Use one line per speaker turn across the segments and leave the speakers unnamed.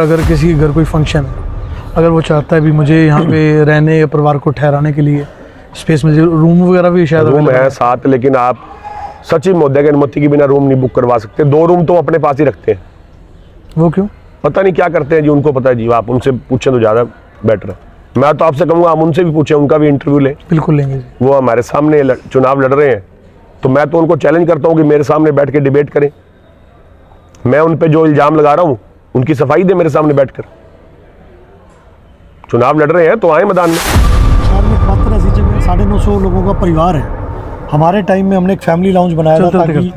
अगर किसी के घर कोई फंक्शन है, अगर वो चाहता है भी मुझे यहाँ पे रहने या परिवार को ठहराने के लिए स्पेस मिल जाए, रूम वगैरह भी शायद
रूम है साथ, लेकिन आप सचिव महोदय की अनुमति के बिना रूम नहीं बुक करवा सकते। 2 रूम तो अपने पास ही रखते हैं।
वो क्यों?
पता नहीं क्या करते हैं जी, उनको पता है जी, आप उनसे पूछें तो ज़्यादा बेटर है। मैं तो आपसे कहूँगा हम उनसे भी पूछें, उनका भी इंटरव्यू लें।
बिल्कुल लेंगे जी।
वो हमारे सामने चुनाव लड़ रहे हैं, तो मैं तो उनको चैलेंज करता हूँ कि मेरे सामने बैठ के डिबेट करें। मैं उन पे जो इल्ज़ाम लगा रहा हूँ उनकी सफाई दे मेरे सामने बैठकर। चुनाव लड़ रहे हैं तो आए मैदान में।
शहर में मात्र ऐसी जगह 950 लोगों का परिवार है। हमारे टाइम में हमने एक फैमिली लाउंज बनाया था ताकि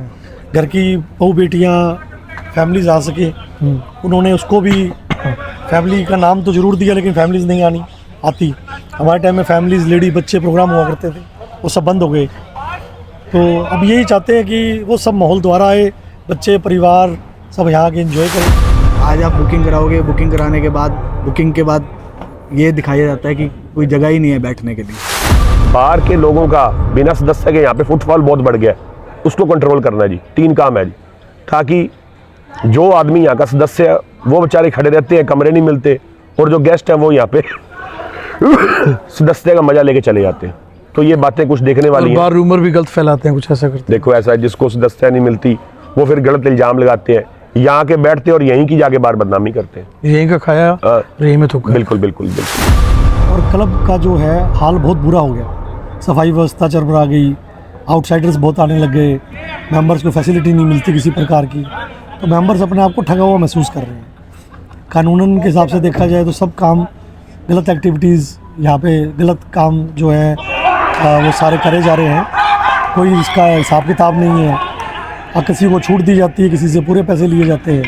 घर की बहू बेटियाँ फैमिलीज आ सके। उन्होंने उसको भी फैमिली का नाम तो जरूर दिया, लेकिन फैमिलीज नहीं आती। हमारे टाइम में फैमिलीज लेडी बच्चे प्रोग्राम हुआ करते थे, वो सब बंद हो गए। तो अब यही चाहते हैं कि वो सब माहौल दोबारा आए, बच्चे परिवार सब यहाँ आके एंजॉय करें।
आज आप बुकिंग कराओगे, बुकिंग कराने के बाद बुकिंग के बाद ये दिखाया जाता है कि कोई जगह ही नहीं है बैठने के लिए।
बाहर के लोगों का बिना सदस्य के यहाँ पे फुटफॉल बहुत बढ़ गया है, उसको कंट्रोल करना है जी। 3 काम है जी, ताकि जो आदमी यहाँ का सदस्य है वो बेचारे खड़े रहते हैं, कमरे नहीं मिलते, और जो गेस्ट हैं वो यहाँ पे सदस्य का मजा लेके चले जाते हैं। तो ये बातें कुछ देखने वाली हैं।
बार रूमर भी गलत फैलाते हैं, कुछ ऐसा करते हैं।
देखो ऐसा है, जिसको सदस्य नहीं मिलती वो फिर गलत इल्जाम लगाते हैं, यहाँ के बैठते और यहीं की जाके बार बदनामी करते हैं।
यहीं का खाया यहीं में थूका।
बिल्कुल बिल्कुल बिल्कुल।
और क्लब का जो है हाल बहुत बुरा हो गया। सफाई व्यवस्था चरमरा गई, आउटसाइडर्स बहुत आने लग गए, मेंबर्स को फैसिलिटी नहीं मिलती किसी प्रकार की, तो मेंबर्स अपने आप को ठगा हुआ महसूस कर रहे हैं। कानूनन के हिसाब से देखा जाए तो सब काम गलत एक्टिविटीज़ यहाँ पे गलत काम जो है वो सारे करे जा रहे हैं। कोई इसका हिसाब किताब नहीं है, किसी को छूट दी जाती है, किसी से पूरे पैसे लिए जाते हैं।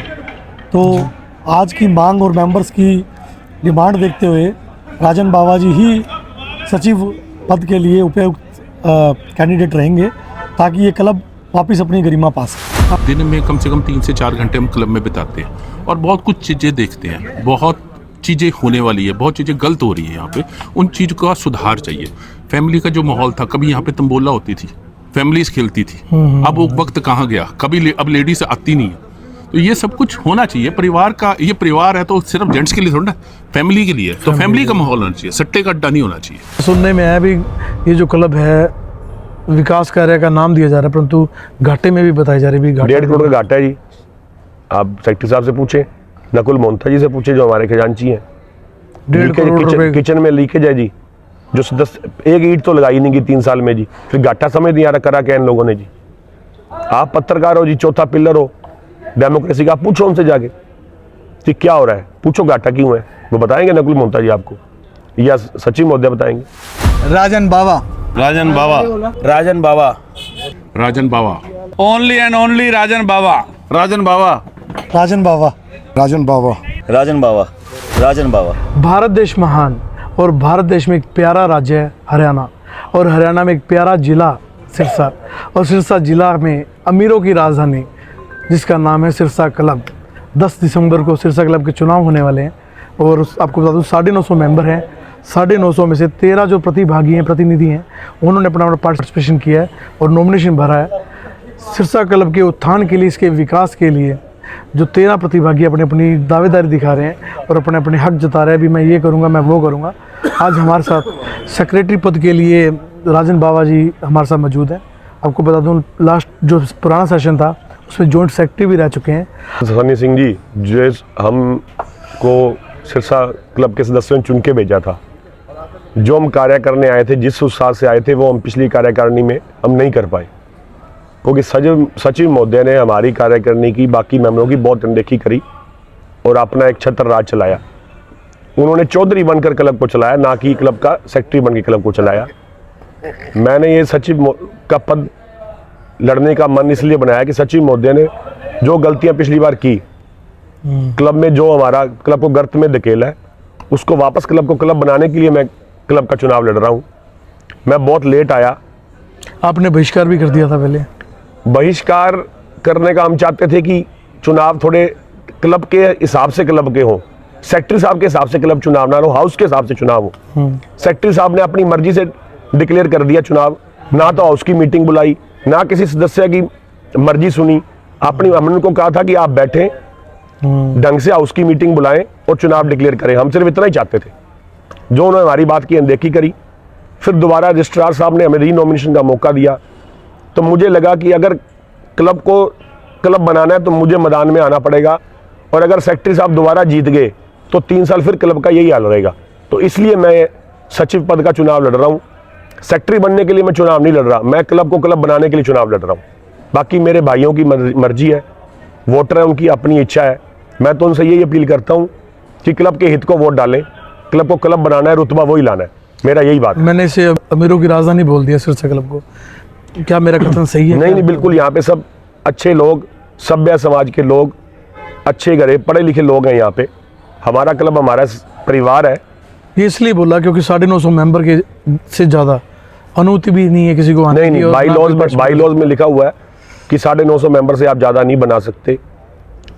तो आज की मांग और मेंबर्स की डिमांड देखते हुए राजन बावा जी ही सचिव पद के लिए उपयुक्त कैंडिडेट रहेंगे, ताकि ये क्लब वापस अपनी गरिमा पा सके।
दिन में कम से कम 3 से 4 घंटे हम क्लब में बिताते हैं और बहुत कुछ चीज़ें देखते हैं। बहुत चीज़ें होने वाली है, बहुत चीज़ें गलत हो रही है यहाँ पे, उन चीज़ों का सुधार चाहिए। फैमिली का जो माहौल था, कभी यहाँ पे तंबोला होती थी, फैमिलीज खेलती थी, अब वो वक्त कहाँ गया, कभी अब लेडीज आती नहीं है। तो ये सब कुछ होना चाहिए। परिवार का ये परिवार है तो सिर्फ जेंट्स के लिए थोड़ा ना, फैमिली के लिए। तो फैमिली का माहौल होना चाहिए, सट्टे का अड्डा नहीं होना चाहिए।
सुनने में आया भी ये जो क्लब है विकास कार्य का नाम दिया जा रहा है, परंतु घाटे में भी बताई जा रही है।
1.5 करोड़ का घाटा है जी। आप सेक्रेटरी साहब से पूछे, नकुल मोहंता जी से पूछे जो हमारे खजांची हैं।
1.5 करोड़ रुपए
किचन में लीकेज है जी, जो सदस्य 1 ईंट तो लगाई नहीं की 3 साल में जी। फिर घाटा समझ नहीं आ रहा करा क्या इन लोगों ने जी। आप पत्रकार हो जी, चौथा पिलर हो डेमोक्रेसी का, आप पूछो उनसे जाके कि क्या हो रहा है, पूछो घाटा क्यों है, वो बताएंगे नकुल मोहंता जी आपको, या सचिव महोदय बताएंगे।
राजन बावा,
राजन बावा, राजन बावा,
राजन बावा,
ओनली एंड ओनली राजन बावा, राजन बावा,
राजन बावा,
राजन बावा,
राजन बावा, राजन बावा।
भारत देश महान, और भारत देश में एक प्यारा राज्य है हरियाणा, और हरियाणा में एक प्यारा ज़िला सिरसा, और सिरसा ज़िला में अमीरों की राजधानी जिसका नाम है सिरसा क्लब। 10 दिसंबर को सिरसा क्लब के चुनाव होने वाले हैं, और आपको बता दूँ 950 मेंबर हैं। 950 में से 13 जो प्रतिभागी हैं, प्रतिनिधि हैं, उन्होंने अपना पार्टिसिपेशन किया है और नॉमिनेशन भरा है। सिरसा क्लब के उत्थान के लिए, इसके विकास के लिए जो 13 प्रतिभागी अपनी अपनी दावेदारी दिखा रहे हैं और अपने अपने हक जता रहे हैं, भी मैं ये करूँगा, मैं वो करूँगा। आज हमारे साथ सेक्रेटरी पद के लिए राजन बावा जी हमारे साथ मौजूद हैं। आपको बता दूं लास्ट जो पुराना सेशन था उसमें जॉइंट सेक्रेटरी भी रह चुके हैं।
सनी सिंह जी, जो हमको सिरसा क्लब के सदस्यों ने चुन के भेजा था, जो हम कार्य करने आए थे, जिस उत्साह से आए थे, वो हम पिछली कार्यकारिणी में हम नहीं कर पाए, क्योंकि सचिव महोदय ने हमारी कार्यकारिणी की बाकी मेंबरों की बहुत अनदेखी करी और अपना एक छत्र राज चलाया। उन्होंने चौधरी बनकर क्लब को चलाया, ना कि क्लब का सेक्रेटरी बनकर क्लब को चलाया। मैंने ये सचिव का पद लड़ने का मन इसलिए बनाया कि सचिव महोदय ने जो गलतियां पिछली बार की, क्लब में जो हमारा क्लब को गर्त में धकेला है, उसको वापस क्लब को क्लब बनाने के लिए मैं क्लब का चुनाव लड़ रहा हूँ। मैं बहुत लेट आया।
आपने बहिष्कार भी कर दिया था पहले।
बहिष्कार करने का हम चाहते थे कि चुनाव थोड़े क्लब के हिसाब से क्लब के हों, सेक्रेटरी साहब के हिसाब से क्लब चुनाव ना हो, हाउस के हिसाब से चुनाव हो। सेक्रेटरी साहब ने अपनी मर्जी से डिक्लेयर कर दिया चुनाव, ना तो हाउस की मीटिंग बुलाई, ना किसी सदस्य की मर्जी सुनी। हमने उनको कहा था कि आप बैठें, ढंग से हाउस की मीटिंग बुलाएं और चुनाव डिक्लेयर करें। हम सिर्फ इतना ही चाहते थे। जो उन्होंने हमारी बात की अनदेखी करी, फिर दोबारा रजिस्ट्रार साहब ने हमें रीनॉमिनेशन का मौका दिया। तो मुझे लगा कि अगर क्लब को क्लब बनाना है तो मुझे मैदान में आना पड़ेगा, और अगर सेक्रेटरी साहब दोबारा जीत गए तो 3 साल फिर क्लब का यही हाल रहेगा। तो इसलिए मैं सचिव पद का चुनाव लड़ रहा हूँ। सेक्रेटरी बनने के लिए मैं चुनाव नहीं लड़ रहा, मैं क्लब को क्लब बनाने के लिए चुनाव लड़ रहा हूँ। बाकी मेरे भाइयों की मर्जी है, वोटर है, उनकी अपनी इच्छा है। मैं तो उनसे यही अपील करता हूँ कि क्लब के हित को वोट डालें, क्लब को क्लब बनाना है, रुतबा वही लाना है, मेरा यही बात है।
मैंने इसे अमीरों की राजधानी बोल दिया सिरसा क्लब को, क्या मेरा कथन सही है?
नहीं, बिल्कुल, यहाँ पे सब अच्छे लोग, सभ्य समाज के लोग, अच्छे घरे पढ़े लिखे लोग हैं यहाँ पे। हमारा क्लब हमारा परिवार है।
ये इसलिए बोला क्योंकि 950 मेंबर के से ज़्यादा अनुमति भी नहीं है किसी को आने की।
नहीं,
और
बाईलॉज में लिखा हुआ है कि 950 मेंबर से आप ज़्यादा नहीं बना सकते,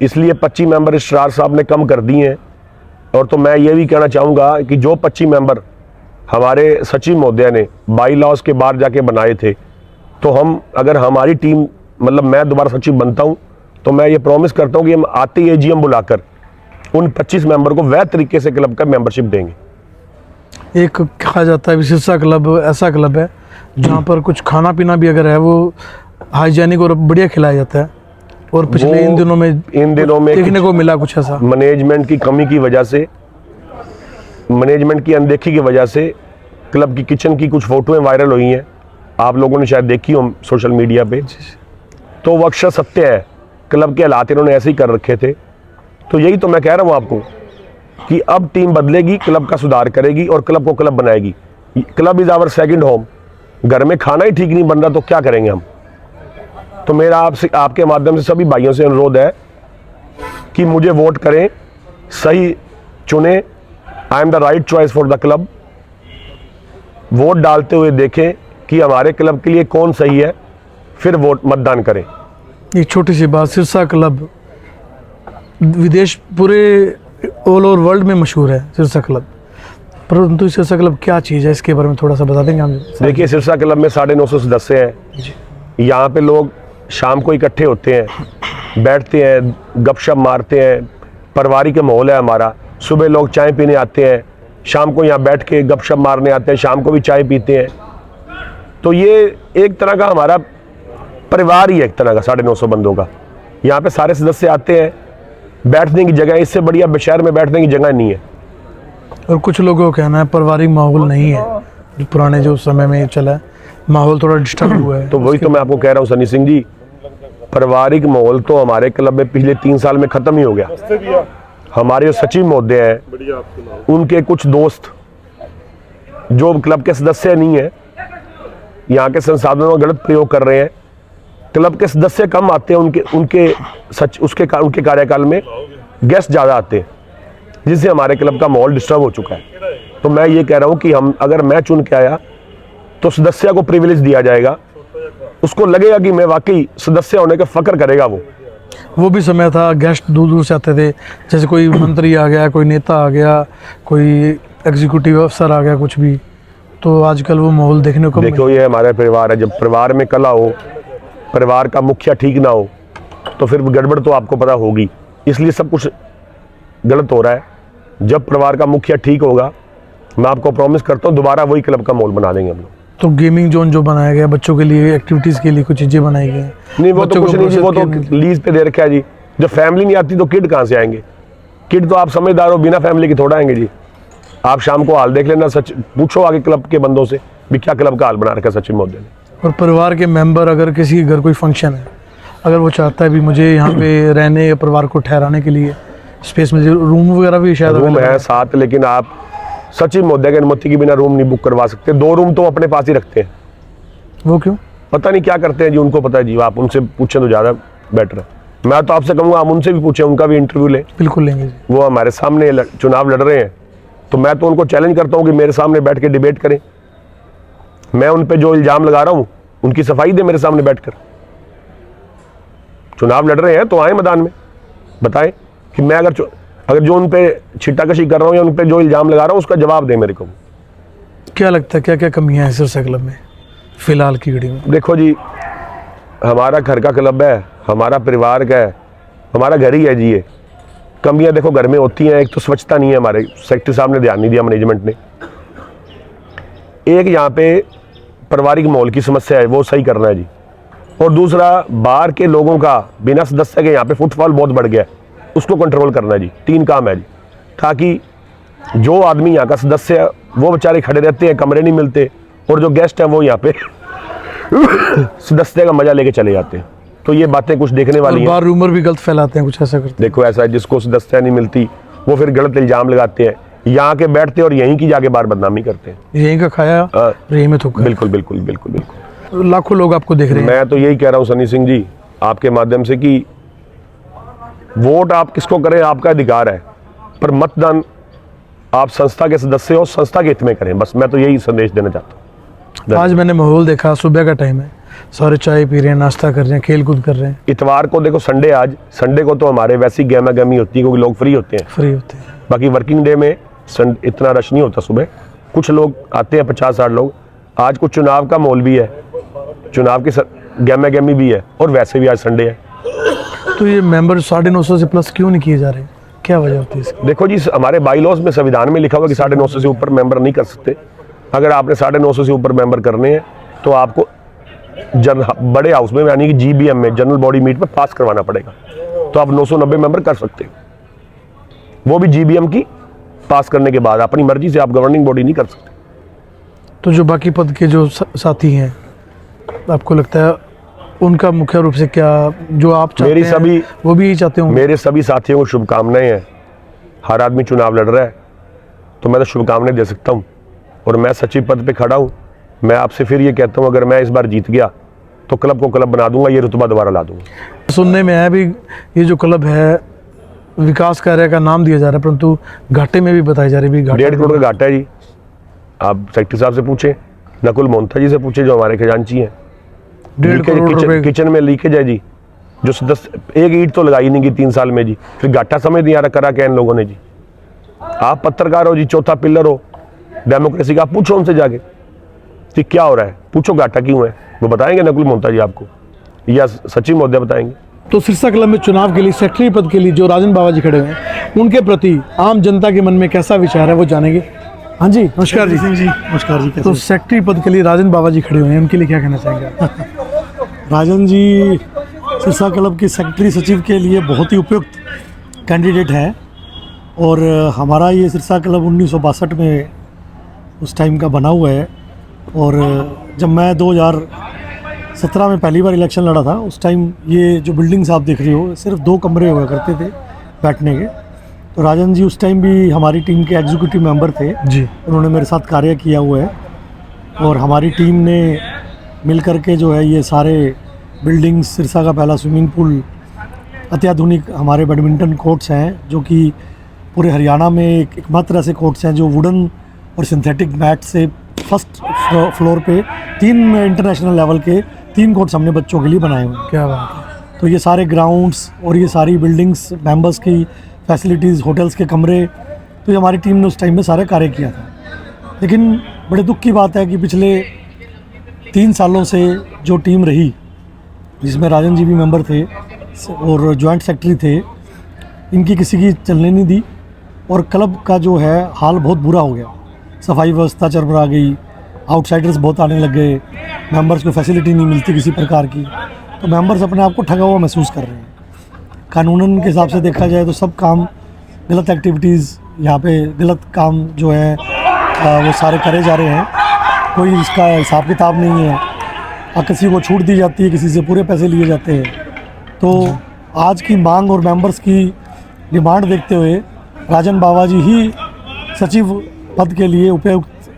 इसलिए 25 मेंबर रजिस्ट्रार साहब ने कम कर दिए हैं। और तो मैं ये भी कहना चाहूँगा कि जो 25 मेंबर हमारे सचिव महोदय ने बाईलॉज के बाहर जाके बनाए थे, तो हम, अगर हमारी टीम, मतलब मैं दोबारा सचिव बनता हूँ, तो मैं ये प्रॉमिस करता हूँ कि हम आते ही AGM बुलाकर उन 25 मेंबर को वैध तरीके से क्लब का मेंबरशिप देंगे।
एक कहा जाता है सिरसा क्लब ऐसा क्लब है जहाँ पर कुछ खाना पीना भी अगर है वो हाइजेनिक और बढ़िया खिलाया जाता है, और पिछले इन दिनों में देखने को मिला कुछ ऐसा।
मैनेजमेंट की कमी की वजह से, मैनेजमेंट की अनदेखी की वजह से क्लब की किचन की कुछ फोटोएं वायरल हुई हैं, आप लोगों ने शायद देखी हो सोशल मीडिया पे। तो वो अक्षर सत्य है, क्लब के हालात इन्होंने ऐसे ही कर रखे थे। तो यही तो मैं कह रहा हूँ आपको कि अब टीम बदलेगी, क्लब का सुधार करेगी और क्लब को क्लब बनाएगी। Club is our second home. घर में खाना ही ठीक नहीं बन रहा तो क्या करेंगे हम? तो मेरा आपसे, आपके माध्यम से सभी भाइयों से अनुरोध है कि मुझे वोट करें, सही चुने। I am the right choice for the club. Vote डालते हुए देखें कि हमारे क्लब के लिए कौन सही है, फिर वोट मतदान करें।
एक छोटी सी बात, सिरसा क्लब विदेश पूरे ऑल ओवर वर्ल्ड में मशहूर है सिरसा क्लब, परंतु सिरसा क्लब क्या चीज़ है, इसके बारे में थोड़ा सा बता देंगे हम?
देखिए, सिरसा क्लब में 950 सदस्य हैं। यहाँ पे लोग शाम को इकट्ठे होते हैं, बैठते हैं, गपशप मारते हैं, पारिवारिक माहौल है हमारा। सुबह लोग चाय पीने आते हैं, शाम को यहाँ बैठ के गपशप मारने आते हैं, शाम को भी चाय पीते हैं। तो ये एक तरह का हमारा परिवार ही है, एक तरह का 950 बंदों का। यहाँ पे सारे सदस्य आते हैं, बैठने की जगह, इससे बढ़िया शहर में बैठने की जगह नहीं है।
और कुछ लोगों का कहना है पारिवारिक माहौल नहीं है, जो पुराने जो समय में चला है, माहौल थोड़ा डिस्टर्ब हुआ है।
तो वही तो मैं आपको कह रहा हूँ सनी सिंह जी, पारिवारिक माहौल तो हमारे क्लब में पिछले 3 साल में ख़त्म ही हो गया। हमारे जो सचिव महोदय हैं, उनके कुछ दोस्त जो क्लब के सदस्य नहीं है, यहाँ के संसाधनों का गलत प्रयोग कर रहे हैं। क्लब के सदस्य कम आते हैं, उनके कार्यकाल में गेस्ट ज़्यादा आते हैं, जिससे हमारे क्लब का माहौल डिस्टर्ब हो चुका है। तो मैं ये कह रहा हूँ कि अगर मैं चुन के आया तो सदस्य को प्रिविलेज दिया जाएगा, उसको लगेगा कि मैं वाकई सदस्य होने का फख्र करेगा। वो
भी समय था, गेस्ट दूर दूर से आते थे, जैसे कोई मंत्री आ गया, कोई नेता आ गया, कोई एग्जीक्यूटिव अफसर आ गया, कुछ भी। तो आजकल वो माहौल देखने को
देखो, ये हमारा परिवार है। जब परिवार में कला हो, परिवार का मुखिया ठीक ना हो, तो फिर गड़बड़ तो आपको पता होगी। इसलिए सब कुछ गलत हो रहा है। जब परिवार का मुखिया ठीक होगा, मैं आपको प्रॉमिस करता हूँ दोबारा वही क्लब का माहौल बना देंगे हम लोग।
तो गेमिंग जोन जो बनाया गया, बच्चों के लिए एक्टिविटीज़ के लिए कुछ चीज़ें बनाई गई?
नहीं, वो तो कुछ नहीं जी, वो तो लीज पे दे रखा है जी। जब फैमिली नहीं आती तो किड कहाँ से आएंगे? किड तो आप समझदार हो, बिना फैमिली के थोड़ा आएंगे जी। आप शाम को हाल देख लेना, सच पूछो आगे क्लब के बंदों से भी क्या क्लब का हाल बना रखा है सचिन महोदय ने।
और परिवार के मेंबर, अगर किसी के घर कोई फंक्शन है, अगर वो चाहता है भी मुझे यहाँ पे रहने या परिवार को ठहराने के लिए स्पेस मिल जाए, रूम वगैरह भी शायद
रूम है साथ, लेकिन आप सचिव महोदय की अनुमति के बिना रूम नहीं बुक करवा सकते। 2 रूम तो अपने पास ही रखते हैं।
वो क्यों?
पता नहीं क्या करते हैं जी, उनको पता है जी। आप उनसे पूछें तो ज़्यादा बेटर है। मैं तो आपसे कहूँगा आप उनसे भी पूछें, उनका भी इंटरव्यू लें।
बिल्कुल लेंगे जी।
वो हमारे सामने चुनाव लड़ रहे हैं, तो मैं तो उनको चैलेंज करता हूँ कि मेरे सामने बैठ के डिबेट करें। मैं उन पे जो इल्ज़ाम लगा रहा हूँ उनकी सफाई दे मेरे सामने बैठकर। चुनाव लड़ रहे हैं तो आए मैदान में, बताएं कि मैं अगर जो उन पे छिट्टाकशी कर रहा हूँ या उन पे जो इल्ज़ाम लगा रहा हूँ उसका जवाब दे मेरे को।
क्या लगता है क्या क्या कमियां हैं सिरसा क्लब में फिलहाल की घड़ी में?
देखो जी, हमारा घर का क्लब है, हमारा परिवार का है, हमारा घर ही है जी ये। कमियां देखो घर में होती हैं। एक तो स्वच्छता नहीं है, हमारे सेक्रेटरी साहब ने ध्यान नहीं दिया, मैनेजमेंट ने। एक यहाँ पे पारिवारिक माहौल की समस्या है, वो सही करना है जी। और दूसरा, बाहर के लोगों का बिना सदस्य के यहाँ पे फुटफॉल बहुत बढ़ गया है, उसको कंट्रोल करना है जी। 3 काम है जी, ताकि जो आदमी यहाँ का सदस्य है वो बेचारे खड़े रहते हैं, कमरे नहीं मिलते, और जो गेस्ट हैं वो यहाँ पे सदस्य का मजा लेके चले जाते हैं। तो ये बातें कुछ देखने वाली हैं।
बार रूमर भी गलत फैलाते हैं, कुछ ऐसा करते
देखो ऐसा है, जिसको सदस्य नहीं मिलती वो फिर गलत इल्जाम लगाते हैं, यहाँ के बैठते और यहीं की जाके बार बदनामी करते हैं।
हैं। यहीं का खाया
हाँ।
यहीं में थूका।
बिल्कुल बिल्कुल बिल्कुल बिल्कुल।
लाखों लोग आपको देख रहे हैं।
मैं तो यही कह रहा हूँ सनी सिंह जी आपके माध्यम से कि वोट आप किसको करें आपका अधिकार है, पर मतदान आप संस्था के सदस्य हो, संस्था के हित में करें। बस मैं तो यही संदेश देना चाहता हूँ।
आज मैंने माहौल देखा, सुबह का टाइम है, सारे चाय पी रहे हैं, नाश्ता कर रहे हैं, खेल कूद कर रहे हैं।
इतवार को देखो संडे, आज संडे को तो हमारे वैसी गहमा गहमी होती है क्योंकि लोग फ्री होते हैं,
फ्री होते हैं।
बाकी वर्किंग डे में इतना रश नहीं होता। सुबह कुछ लोग आते हैं, 50-60 लोग। आज कुछ चुनाव का माहौल भी है, चुनाव की गहमा गहमी भी है, और वैसे भी आज संडे है।
तो ये मेंबर 950 से प्लस क्यों नहीं किए जा रहे, क्या वजह होती है इसकी?
देखो जी, हमारे बाई लॉज में, संविधान में लिखा हुआ कि 950 से ऊपर मेंबर नहीं कर सकते। अगर आपने 950 से ऊपर मेंबर करने हैं तो आपको बड़े हाउस में, यानी कि GBM में, जनरल बॉडी मीट में पास करवाना पड़ेगा। तो आप 990 मेंबर कर सकते हैं, वो भी GBM की पास करने के बाद। अपनी मर्जी से आप गवर्निंग बॉडी नहीं कर सकते।
तो जो बाकी पद के जो साथी हैं, आपको लगता है उनका मुख्य रूप से क्या, जो आप चाहते
मेरी
हैं,
सभी
वो भी यही चाहते होंगे?
मेरे सभी साथियों को शुभकामनाएं हैं। हर आदमी चुनाव लड़ रहा है, तो मैं तो शुभकामनाएं दे सकता हूं, और मैं सचिव पद पे खड़ा हूं। मैं आपसे फिर ये कहता हूं, अगर मैं इस बार जीत गया तो क्लब को क्लब बना दूंगा, ये रुतबा दोबारा ला दूंगा।
सुनने में आया भी ये जो क्लब है विकास कार्य का नाम दिया जा रहा है, परंतु घाटे में भी बताई जा रही है।
1.5 करोड़ का घाटा है जी। आप सेक्रेटरी साहब से पूछें, नकुल मोहंता जी से पूछे जो हमारे खजांची हैं।
1.5 करोड़ रुपए
किचन में लीकेज है जी, जो सदस्य एक ईंट तो लगाई नहीं की 3 साल में जी, फिर घाटा समझ नहीं आ रहा करा क्या इन लोगों ने जी। आप पत्रकार हो जी, चौथा पिलर हो डेमोक्रेसी का, आप पूछो उनसे जाके कि क्या हो रहा है, पूछो घाटा क्यों है, वो बताएंगे नकुल मोहंता जी आपको, या सचिव महोदय बताएंगे।
तो सिरसा क्लब में चुनाव के लिए सेक्रेटरी पद के लिए जो राजन बाबा जी खड़े हुए हैं, उनके प्रति आम जनता के मन में कैसा विचार है वो जानेंगे। हाँ जी, नमस्कार जी।
नमस्कार जी।
तो सेक्रेटरी पद के लिए राजन बाबा जी खड़े हुए हैं, उनके लिए क्या कहना चाहेंगे आप?
राजन जी सिरसा क्लब के सेक्रेटरी सचिव के लिए बहुत ही उपयुक्त कैंडिडेट है, और हमारा ये सिरसा क्लब 1962 में उस टाइम का बना हुआ है। और जब मैं 2017 में पहली बार इलेक्शन लड़ा था, उस टाइम ये जो बिल्डिंग्स आप देख रही हो सिर्फ 2 कमरे हुआ करते थे बैठने के। तो राजन जी उस टाइम भी हमारी टीम के एग्जीक्यूटिव मेंबर थे
जी।
उन्होंने मेरे साथ कार्य किया हुआ है, और हमारी टीम ने मिल कर के जो है ये सारे बिल्डिंग्स, सिरसा का पहला स्विमिंग पूल, अत्याधुनिक हमारे बैडमिंटन कोर्ट्स हैं जो कि पूरे हरियाणा में एकमात्र ऐसे कोर्ट्स हैं जो वुडन और सिंथेटिक मैट से फर्स्ट फ्लोर पे 3 इंटरनेशनल लेवल के 3 कोर्ट्स हमने बच्चों के लिए बनाए हुए हैं।
क्या बात है।
तो ये सारे ग्राउंड्स और ये सारी बिल्डिंग्स, मेंबर्स की फैसिलिटीज़, होटल्स के कमरे, तो ये हमारी टीम ने उस टाइम में सारे कार्य किया था। लेकिन बड़े दुख की बात है कि पिछले 3 सालों से जो टीम रही, जिसमें राजन जी भी मेंबर थे और जॉइंट सेक्रेटरी थे, इनकी किसी की चलने नहीं दी, और क्लब का जो है हाल बहुत बुरा हो गया। सफाई व्यवस्था चरमरा गई, आउटसाइडर्स बहुत आने लग गए, मेंबर्स को फैसिलिटी नहीं मिलती किसी प्रकार की, तो मेंबर्स अपने आप को ठगा हुआ महसूस कर रहे हैं। कानूनन के हिसाब से देखा जाए तो सब काम, गलत एक्टिविटीज़ यहाँ पे, गलत काम जो है वो सारे करे जा रहे हैं, कोई इसका हिसाब किताब नहीं है। किसी को छूट दी जाती है, किसी से पूरे पैसे लिए जाते हैं। तो आज की मांग और मेंबर्स की डिमांड देखते हुए राजन बाबा जी ही सचिव पद के लिए उपयुक्त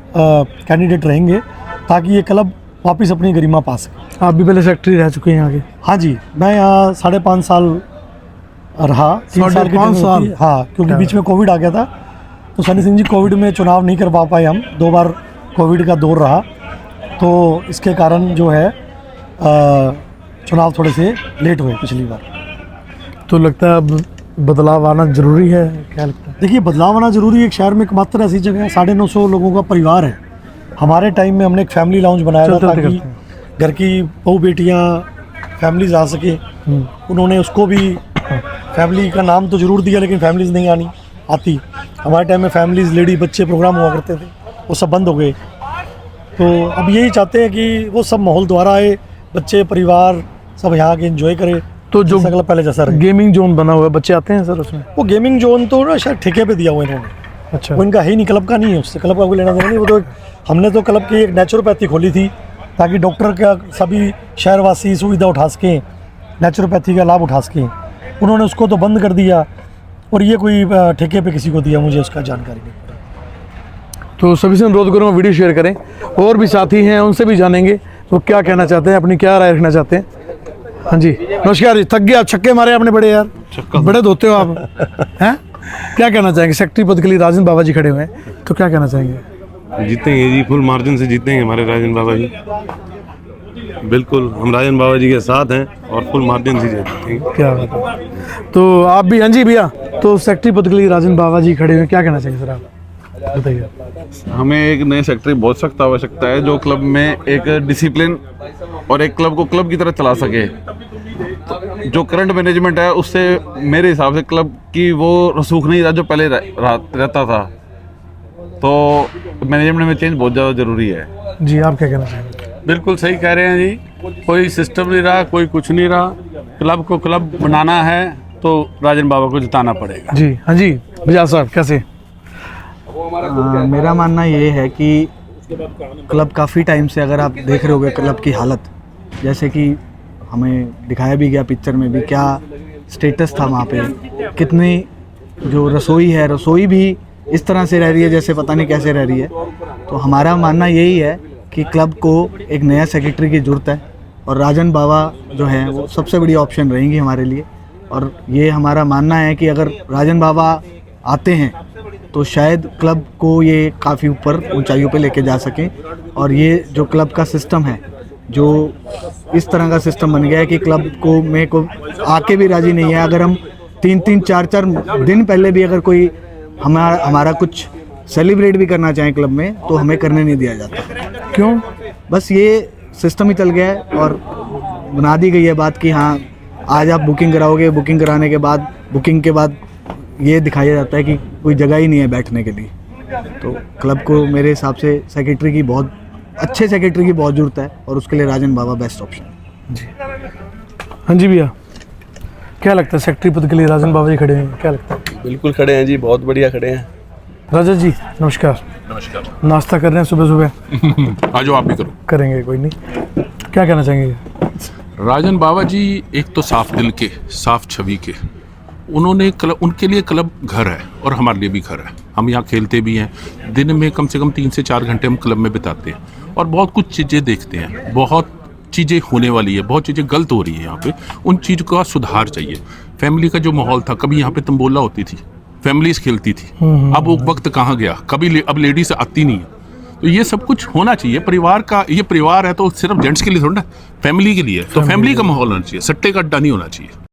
कैंडिडेट रहेंगे, ताकि ये क्लब वापस अपनी गरिमा पा सके।
आप भी पहले सेक्रेटरी रह चुके हैं यहाँ के?
हाँ जी, मैं यहाँ 5.5 साल रहा। 3 साल की
5.5 साल?
हाँ, क्योंकि बीच में कोविड आ गया था, तो सनी सिंह जी कोविड में चुनाव नहीं कर पाए हम। 2 बार कोविड का दौर रहा, तो इसके कारण जो है चुनाव थोड़े से लेट हुए पिछली बार।
तो लगता है अब बदलाव आना जरूरी है, क्या लगता है?
देखिए, बदलाव आना जरूरी है। एक शहर में एकमात्र ऐसी जगह है, 950 लोगों का परिवार है। हमारे टाइम में हमने एक फैमिली लाउंज बनाया था ताकि घर की बहू बेटियाँ, फैमिलीज आ सके। उन्होंने उसको भी फैमिली का नाम तो ज़रूर दिया लेकिन फैमिलीज़ नहीं आती। हमारे टाइम में फैमिलीज़, लेडी, बच्चे प्रोग्राम हुआ करते थे, वो सब बंद हो गए। तो अब यही चाहते हैं कि वो सब माहौल दोबारा आए, बच्चे, परिवार सब यहाँ के एंजॉय करे।
तो जो
जैसा क्लब पहले जैसा रहे।
गेमिंग जोन बना हुआ है, बच्चे आते हैं सर उसमें?
वो गेमिंग जोन तो ना शायद ठेके पे दिया हुआ है इन्होंने,
अच्छा।
वो इनका है ही नहीं, क्लब का नहीं है, उससे क्लब का कोई लेना देना नहीं। वो तो हमने तो क्लब की एक नेचुरोपैथी खोली थी ताकि डॉक्टर का सभी शहरवासी सुविधा उठा सकें, नेचुरोपैथी का लाभ उठा सकें। उन्होंने उसको तो बंद कर दिया और ये कोई ठेके पे किसी को दिया, मुझे उसका जानकारी नहीं।
तो सभी से अनुरोध करूँगा वीडियो शेयर करें, और भी साथी हैं उनसे भी जानेंगे वो क्या कहना चाहते हैं, अपनी क्या राय रखना चाहते हैं। हाँ जी, नमस्कार जी। थक गया, छक्के मारे आपने बड़े यार, बड़े धोते हो आप हैं। क्या कहना चाहेंगे? सेक्रेटरी पद के लिए राजन बाबा जी खड़े हुए हैं, तो क्या कहना चाहेंगे?
जीतेंगे जी, फुल मार्जिन से जीतेंगे हमारे राजन बाबा जी। बिल्कुल, हम राजन बाबा जी के साथ हैं और फुल मार्जिन से जीतेंगे।
क्या बात है। तो आप भी, हाँ जी भैया, तो सेक्रेटरी पद के लिए राजन बाबा जी खड़े हुए हैं, क्या कहना चाहेंगे सर आप, बताइए।
हमें एक नए सेक्रेटरी बहुत सख्त आवश्यकता है जो क्लब में एक डिसिप्लिन और एक क्लब को क्लब की तरह चला सके। तो जो करंट मैनेजमेंट है उससे मेरे हिसाब से क्लब की वो रसूख नहीं रहा जो पहले रहता था। तो मैनेजमेंट में चेंज बहुत ज़्यादा ज़रूरी है।
जी, आप क्या कहना चाहेंगे?
बिल्कुल सही कह रहे हैं जी, कोई सिस्टम नहीं रहा, कोई कुछ नहीं रहा। क्लब को क्लब बनाना है तो राजन बाबा को जिताना पड़ेगा।
जी, हाँ जी भैया साहब, कैसे?
मेरा मानना ये है कि क्लब काफ़ी टाइम से, अगर आप देख रहे होगे क्लब की हालत, जैसे कि हमें दिखाया भी गया पिक्चर में भी, क्या स्टेटस था वहाँ पे, कितनी जो रसोई है, रसोई भी इस तरह से रह रही है जैसे पता नहीं कैसे रह रही है। तो हमारा मानना यही है कि क्लब को एक नया सेक्रेटरी की ज़रूरत है और राजन बाबा जो हैं वो सबसे बड़ी ऑप्शन रहेंगी हमारे लिए। और ये हमारा मानना है कि अगर राजन बाबा आते हैं तो शायद क्लब को ये काफ़ी ऊपर ऊंचाइयों पे लेके जा सकें। और ये जो क्लब का सिस्टम है, जो इस तरह का सिस्टम बन गया है कि क्लब को में को आके भी राज़ी नहीं है। अगर हम 3-3, 4-4 दिन पहले भी अगर कोई हमारा कुछ सेलिब्रेट भी करना चाहें क्लब में तो हमें करने नहीं दिया जाता।
क्यों?
बस ये सिस्टम ही चल गया है और बना दी गई है बात कि हाँ आज आप बुकिंग कराओगे, बुकिंग कराने के बाद बुकिंग के बाद ये दिखाया जाता है कि कोई जगह ही नहीं है बैठने के लिए। तो क्लब को मेरे हिसाब से सेक्रेटरी की बहुत अच्छे सेक्रेटरी की बहुत ज़रूरत है और उसके लिए राजन बाबा बेस्ट ऑप्शन है।
जी, हाँ जी भैया, क्या लगता है सेक्रेटरी पद के लिए राजन बाबा जी खड़े हैं, क्या लगता है?
बिल्कुल खड़े हैं जी, बहुत बढ़िया खड़े हैं।
राजा जी नमस्कार।
नमस्कार।
नाश्ता कर रहे हैं सुबह सुबह?
आज आप भी करो।
करेंगे, कोई नहीं। क्या कहना चाहेंगे?
राजन बाबा जी एक तो साफ दिल के, साफ छवि के, उन्होंने क्लब, उनके लिए क्लब घर है और हमारे लिए भी घर है। हम यहाँ खेलते भी हैं, दिन में कम से कम 3 से 4 घंटे हम क्लब में बिताते हैं और बहुत कुछ चीज़ें देखते हैं। बहुत चीज़ें होने वाली है, बहुत चीज़ें गलत हो रही है यहाँ पे, उन चीज़ का सुधार चाहिए। फैमिली का जो माहौल था, कभी यहाँ पे तंबोला होती थी, फैमिलीज खेलती थी, अब वो वक्त कहाँ गया, कभी अब लेडीज आती नहीं है। तो ये सब कुछ होना चाहिए। परिवार का, ये परिवार है तो सिर्फ जेंट्स के लिए थोड़ा ना, फैमिली के लिए, तो फैमिली का माहौल होना चाहिए, सट्टे का अड्डा नहीं होना चाहिए।